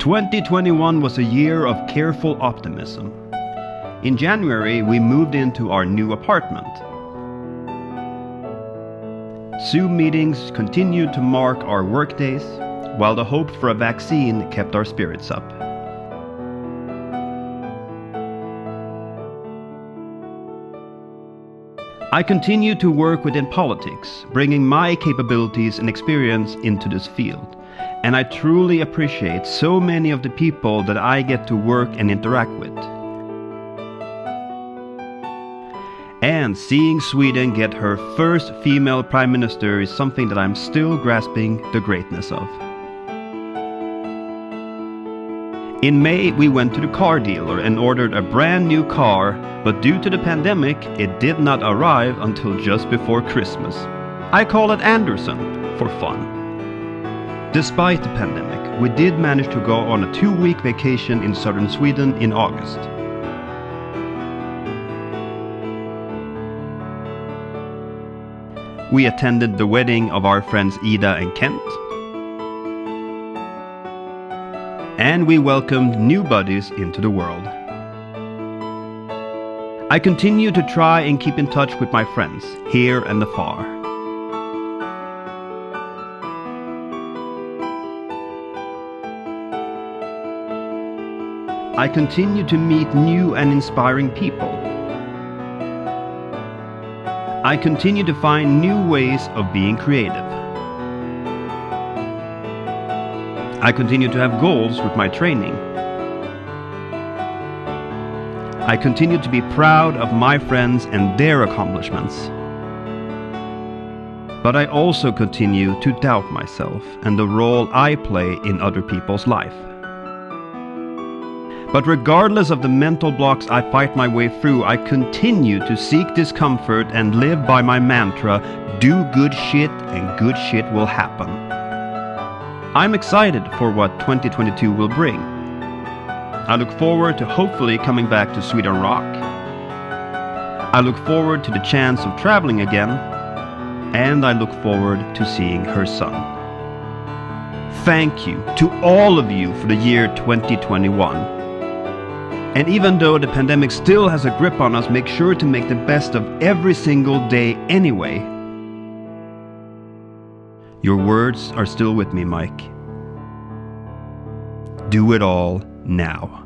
2021 was a year of careful optimism. In January, we moved into our new apartment. Zoom meetings continued to mark our workdays, while the hope for a vaccine kept our spirits up. I continue to work within politics, bringing my capabilities and experience into this field, and I truly appreciate so many of the people that I get to work and interact with. And seeing Sweden get her first female prime minister is something that I'm still grasping the greatness of. In May, we went to the car dealer and ordered a brand new car, but due to the pandemic, it did not arrive until just before Christmas. I call it Anderson for fun. Despite the pandemic, we did manage to go on a 2-week vacation in southern Sweden in August. We attended the wedding of our friends Ida and Kent. And we welcomed new buddies into the world. I continue to try and keep in touch with my friends, here and afar. I continue to meet new and inspiring people. I continue to find new ways of being creative. I continue to have goals with my training. I continue to be proud of my friends and their accomplishments. But I also continue to doubt myself and the role I play in other people's life. But regardless of the mental blocks I fight my way through, I continue to seek discomfort and live by my mantra, do good shit and good shit will happen. I'm excited for what 2022 will bring. I look forward to hopefully coming back to Sweden Rock. I look forward to the chance of traveling again. And I look forward to seeing her son. Thank you to all of you for the year 2021. And even though the pandemic still has a grip on us, make sure to make the best of every single day anyway. Your words are still with me, Mike. Do it all now.